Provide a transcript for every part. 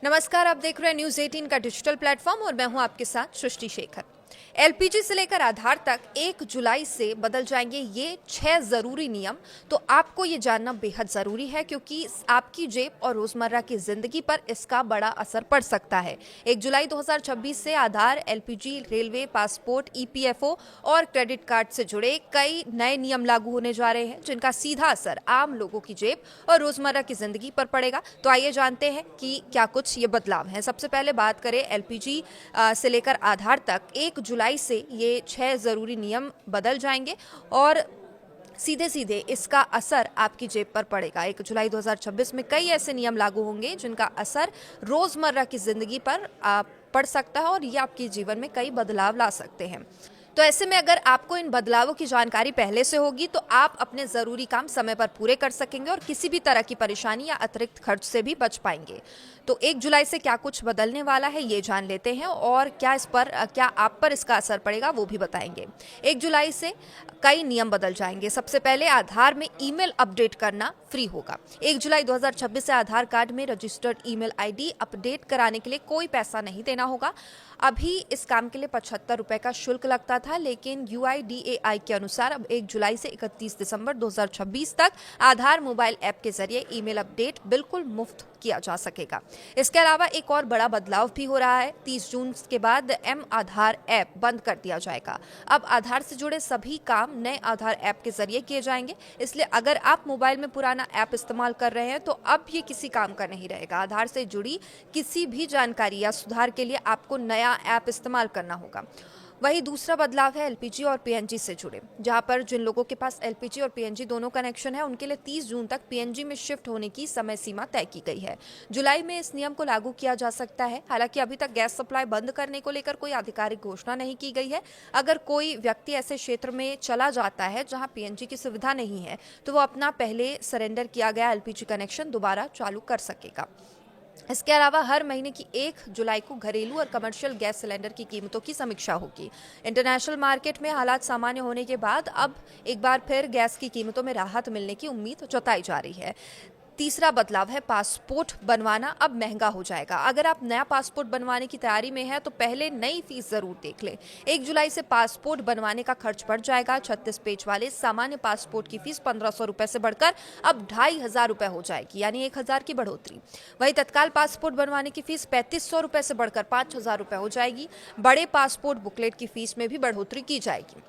नमस्कार, आप देख रहे हैं न्यूज 18 का डिजिटल प्लेटफॉर्म और मैं हूं आपके साथ सृष्टि शेखर। एलपीजी से लेकर आधार तक 1 जुलाई से बदल जाएंगे ये 6 जरूरी नियम। तो आपको ये जानना बेहद जरूरी है क्योंकि आपकी जेब और रोजमर्रा की जिंदगी पर इसका बड़ा असर पड़ सकता है। 1 जुलाई 2026 से आधार, एलपीजी, रेलवे, पासपोर्ट, ईपीएफओ और क्रेडिट कार्ड से जुड़े कई नए नियम लागू होने जा रहे हैं, जिनका सीधा असर आम लोगों की जेब और रोजमर्रा की जिंदगी पर पड़ेगा। तो आइए जानते हैं कि क्या कुछ ये बदलाव हैं। सबसे पहले बात करें एलपीजी से लेकर आधार तक 1 जुलाई से ये 6 जरूरी नियम बदल जाएंगे और सीधे सीधे इसका असर आपकी जेब पर पड़ेगा। 1 जुलाई 2026 में कई ऐसे नियम लागू होंगे जिनका असर रोजमर्रा की जिंदगी पर पड़ सकता है और ये आपके जीवन में कई बदलाव ला सकते हैं। तो ऐसे में अगर आपको इन बदलावों की जानकारी पहले से होगी तो आप अपने जरूरी काम समय पर पूरे कर सकेंगे और किसी भी तरह की परेशानी या अतिरिक्त खर्च से भी बच पाएंगे। तो 1 जुलाई से क्या कुछ बदलने वाला है ये जान लेते हैं और क्या आप पर इसका असर पड़ेगा वो भी बताएंगे। 1 जुलाई से कई नियम बदल जाएंगे। सबसे पहले आधार में ईमेल अपडेट करना फ्री होगा। 1 जुलाई 2026 से आधार कार्ड में रजिस्टर्ड ईमेल आईडी अपडेट कराने के लिए कोई पैसा नहीं देना होगा। अभी इस काम के लिए 75 रुपए का शुल्क लगता था, लेकिन यूआईडीएआई के अनुसार अब 1 जुलाई से 31 दिसंबर 2026 तक आधार मोबाइल ऐप के जरिए ईमेल अपडेट बिल्कुल मुफ्त किया जा सकेगा। इसके अलावा एक और बड़ा बदलाव भी हो रहा है। 30 जून के बाद एम आधार ऐप बंद कर दिया जाएगा। अब आधार से जुड़े सभी काम नए आधार ऐप के जरिए किए जाएंगे। इसलिए अगर आप मोबाइल में पुराना ऐप इस्तेमाल कर रहे हैं तो अब ये किसी काम का नहीं रहेगा। आधार से जुड़ी किसी भी जानकारी या सुधार के लिए आपको नया ऐप इस्तेमाल करना होगा। वही दूसरा बदलाव है एलपीजी और पीएनजी से जुड़े, जहां पर जिन लोगों के पास एलपीजी और पीएनजी दोनों कनेक्शन है उनके लिए 30 जून तक पीएनजी में शिफ्ट होने की समय सीमा तय की गई है। जुलाई में इस नियम को लागू किया जा सकता है। हालांकि अभी तक गैस सप्लाई बंद करने को लेकर कोई आधिकारिक घोषणा नहीं की गई है। अगर कोई व्यक्ति ऐसे क्षेत्र में चला जाता है जहां पीएनजी की सुविधा नहीं है तो वो अपना पहले सरेंडर किया गया एलपीजी कनेक्शन दोबारा चालू कर सकेगा। इसके अलावा हर महीने की 1 जुलाई को घरेलू और कमर्शियल गैस सिलेंडर की कीमतों की समीक्षा होगी। इंटरनेशनल मार्केट में हालात सामान्य होने के बाद अब एक बार फिर गैस की कीमतों में राहत मिलने की उम्मीद जताई जा रही है। तीसरा बदलाव है पासपोर्ट बनवाना अब महंगा हो जाएगा। अगर आप नया पासपोर्ट बनवाने की तैयारी में हैं तो पहले नई फीस जरूर देख लें। 1 जुलाई से पासपोर्ट बनवाने का खर्च बढ़ जाएगा। 36 पेज वाले सामान्य पासपोर्ट की फीस 1500 रुपए से बढ़कर अब 2500 रुपए हो जाएगी, यानी 1000 की बढ़ोतरी। वही तत्काल पासपोर्ट बनवाने की फीस 3500 रुपए से बढ़कर 5000 रुपए हो जाएगी। बड़े पासपोर्ट बुकलेट की फीस में भी बढ़ोतरी की जाएगी।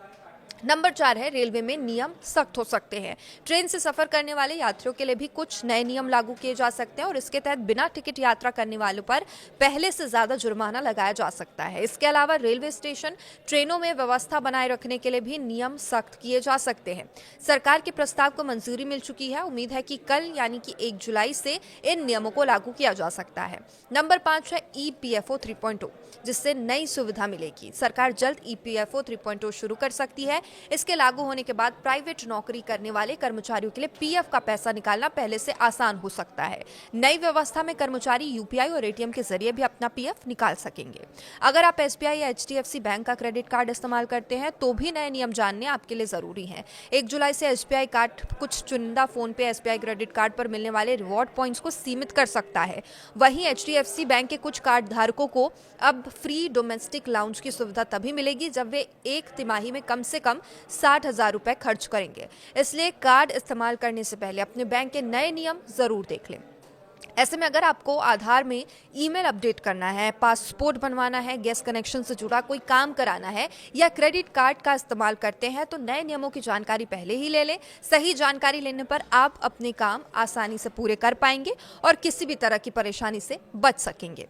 नंबर 4 है रेलवे में नियम सख्त हो सकते हैं। ट्रेन से सफर करने वाले यात्रियों के लिए भी कुछ नए नियम लागू किए जा सकते हैं और इसके तहत बिना टिकट यात्रा करने वालों पर पहले से ज्यादा जुर्माना लगाया जा सकता है। इसके अलावा रेलवे स्टेशन, ट्रेनों में व्यवस्था बनाए रखने के लिए भी नियम सख्त किए जा सकते हैं। सरकार के प्रस्ताव को मंजूरी मिल चुकी है। उम्मीद है कि कल यानी कि 1 जुलाई से इन नियमों को लागू किया जा सकता है। नंबर 5 है ईपीएफओ 3.0, जिससे नई सुविधा मिलेगी। सरकार जल्द ईपीएफओ 3.0 शुरू कर सकती है। इसके लागू होने के बाद प्राइवेट नौकरी करने वाले कर्मचारियों के लिए पीएफ का पैसा निकालना पहले से आसान हो सकता है। नई व्यवस्था में कर्मचारी यूपीआई और एटीएम के जरिए भी अपना पीएफ निकाल सकेंगे। अगर आप एसबीआई या एचडीएफसी बैंक का क्रेडिट कार्ड इस्तेमाल करते हैं तो भी नए नियम जानने आपके लिए जरूरी हैं। 1 जुलाई से एसबीआई कार्ड कुछ चुनिंदा फोन पे एसबीआई क्रेडिट कार्ड पर मिलने वाले रिवॉर्ड पॉइंट्स को सीमित कर सकता है। वहीं एचडीएफसी बैंक के कुछ कार्ड धारकों को अब फ्री डोमेस्टिक लाउंज की सुविधा तभी मिलेगी जब वे एक तिमाही में कम से कम 60,000 रुपए खर्च करेंगे। इसलिए कार्ड इस्तेमाल करने से पहले अपने बैंक के नए नियम जरूर देख लें। ऐसे में अगर आपको आधार में ईमेल अपडेट करना है, पासपोर्ट बनवाना है, गैस कनेक्शन से जुड़ा कोई काम कराना है या क्रेडिट कार्ड का इस्तेमाल करते हैं तो नए नियमों की जानकारी पहले ही ले लें। सही जानकारी लेने पर आप अपने काम आसानी से पूरे कर पाएंगे और किसी भी तरह की परेशानी से बच सकेंगे।